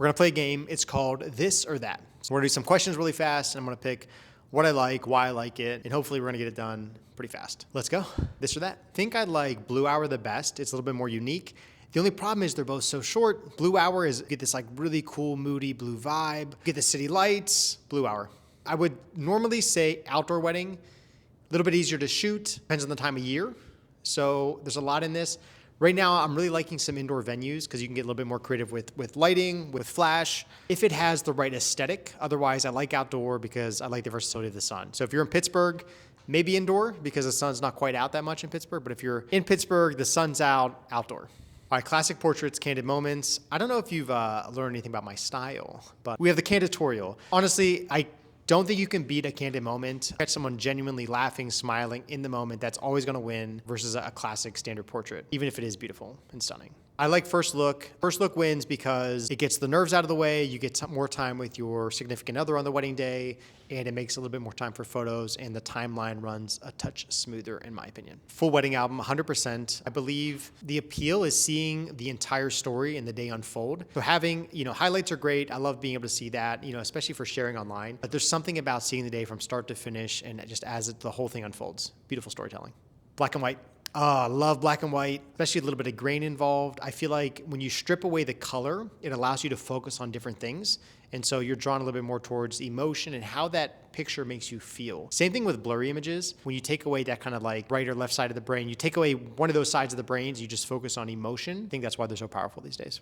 We're gonna play a game. It's called This or That. So we're gonna do some questions really fast, and I'm gonna pick what I like, why I like it, and hopefully we're gonna get it done pretty fast. Let's go. This or that. I think I like Blue Hour the best. It's a little bit more unique. The only problem is they're both so short. Blue Hour is, you get this like really cool, moody blue vibe. You get the city lights, Blue Hour. I would normally say outdoor wedding, a little bit easier to shoot, depends on the time of year. So there's a lot in this. Right now, I'm really liking some indoor venues because you can get a little bit more creative with lighting, with flash, if it has the right aesthetic. Otherwise, I like outdoor because I like the versatility of the sun. So if you're in Pittsburgh, maybe indoor because the sun's not quite out that much in Pittsburgh. But if you're in Pittsburgh, the sun's out, outdoor. All right, classic portraits, candid moments. I don't know if you've learned anything about my style, but we have the Canditorial. Honestly, I don't think you can beat a candid moment. Catch someone genuinely laughing, smiling in the moment. That's always gonna win versus a classic standard portrait, even if it is beautiful and stunning. I like first look. First look wins because it gets the nerves out of the way. You get more time with your significant other on the wedding day, and it makes a little bit more time for photos, and the timeline runs a touch smoother, in my opinion. Full wedding album, 100%. I believe the appeal is seeing the entire story and the day unfold. So having, highlights are great. I love being able to see that, especially for sharing online. But there's something about seeing the day from start to finish, and just as the whole thing unfolds. Beautiful storytelling. Black and white. I love black and white, especially a little bit of grain involved. I feel like when you strip away the color, it allows you to focus on different things. And so you're drawn a little bit more towards emotion and how that picture makes you feel. Same thing with blurry images. When you take away that kind of like right or left side of the brain, you take away one of those sides of the brains, you just focus on emotion. I think that's why they're so powerful these days.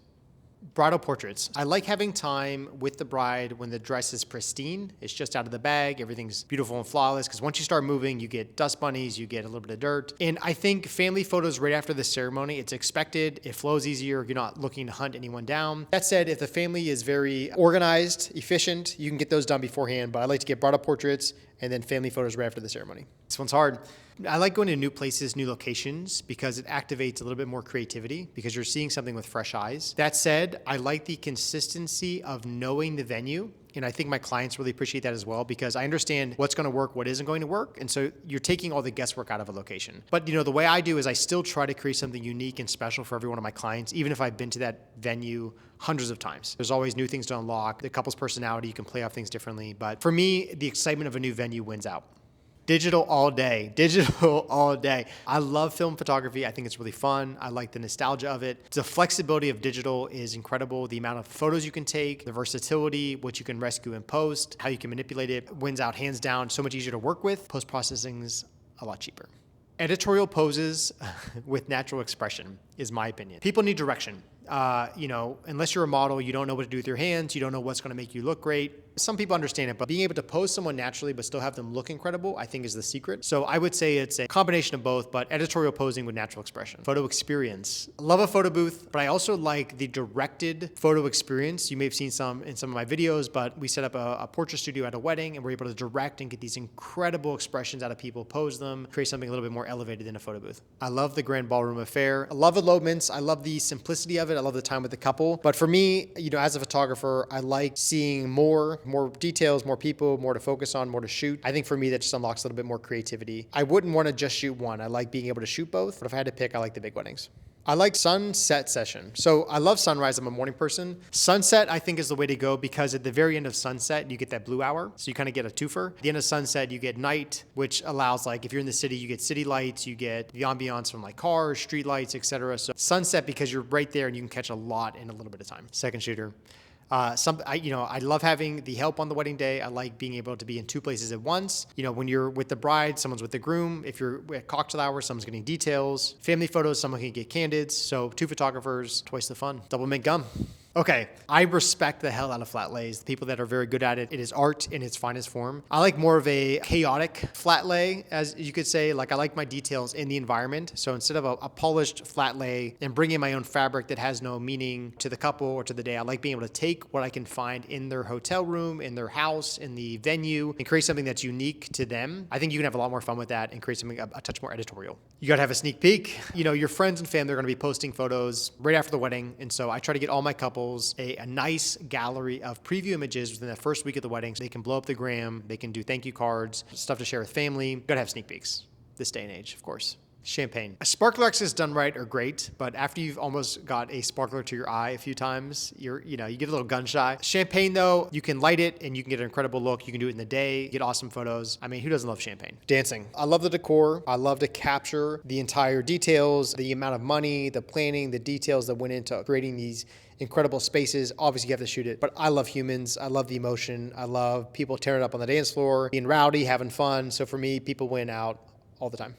Bridal portraits. I like having time with the bride when the dress is pristine. It's just out of the bag. Everything's beautiful and flawless. Because once you start moving, you get dust bunnies, you get a little bit of dirt. And I think family photos right after the ceremony, it's expected. It flows easier. You're not looking to hunt anyone down. That said, if the family is very organized, efficient, you can get those done beforehand. But I like to get bridal portraits and then family photos right after the ceremony. This one's hard. I like going to new places, new locations, because it activates a little bit more creativity because you're seeing something with fresh eyes. That said, I like the consistency of knowing the venue. And I think my clients really appreciate that as well because I understand what's going to work, what isn't going to work. And so you're taking all the guesswork out of a location. But the way I do is I still try to create something unique and special for every one of my clients, even if I've been to that venue hundreds of times. There's always new things to unlock. The couple's personality, you can play off things differently. But for me, the excitement of a new venue wins out. Digital all day. Digital all day. I love film photography. I think it's really fun. I like the nostalgia of it. The flexibility of digital is incredible. The amount of photos you can take, the versatility, what you can rescue and post, how you can manipulate it wins out hands down. So much easier to work with. Post-processing's a lot cheaper. Editorial poses with natural expression is my opinion. People need direction. Unless you're a model, you don't know what to do with your hands. You don't know what's going to make you look great. Some people understand it, but being able to pose someone naturally but still have them look incredible, I think is the secret. So I would say it's a combination of both, but editorial posing with natural expression. Photo experience. Love a photo booth, but I also like the directed photo experience. You may have seen some in some of my videos, but we set up a portrait studio at a wedding and we're able to direct and get these incredible expressions out of people, pose them, create something a little bit more elevated in a photo booth. I love the grand ballroom affair. I love elopements. I love the simplicity of it. I love the time with the couple. But for me, as a photographer, I like seeing more details, more people, more to focus on, more to shoot. I think for me, that just unlocks a little bit more creativity. I wouldn't want to just shoot one. I like being able to shoot both, but if I had to pick, I like the big weddings. I like sunset session. So I love sunrise. I'm a morning person. Sunset, I think, is the way to go because at the very end of sunset, you get that blue hour. So you kind of get a twofer. At the end of sunset, you get night, which allows, like, if you're in the city, you get city lights, you get the ambiance from like cars, street lights, etc. So sunset, because you're right there and you can catch a lot in a little bit of time. Second shooter. I love having the help on the wedding day. I like being able to be in two places at once. When you're with the bride, someone's with the groom. If you're at cocktail hour, someone's getting details. Family photos, someone can get candids. So two photographers, twice the fun. Double mint gum. Okay, I respect the hell out of flat lays. The people that are very good at it, it is art in its finest form. I like more of a chaotic flat lay, as you could say. Like, I like my details in the environment. So instead of a polished flat lay and bringing my own fabric that has no meaning to the couple or to the day, I like being able to take what I can find in their hotel room, in their house, in the venue, and create something that's unique to them. I think you can have a lot more fun with that and create something a touch more editorial. You gotta have a sneak peek. Your friends and family are gonna be posting photos right after the wedding. And so I try to get all my couples a nice gallery of preview images within that first week of the wedding. So they can blow up the gram, they can do thank you cards, stuff to share with family. You gotta have sneak peeks this day and age, of course. Champagne. Sparkler X's done right are great, but after you've almost got a sparkler to your eye a few times, you get a little gun shy. Champagne though, you can light it and you can get an incredible look. You can do it in the day, get awesome photos. I mean, who doesn't love champagne? Dancing. I love the decor. I love to capture the entire details, the amount of money, the planning, the details that went into creating these incredible spaces. Obviously you have to shoot it, but I love humans. I love the emotion. I love people tearing up on the dance floor, being rowdy, having fun. So for me, people win out all the time.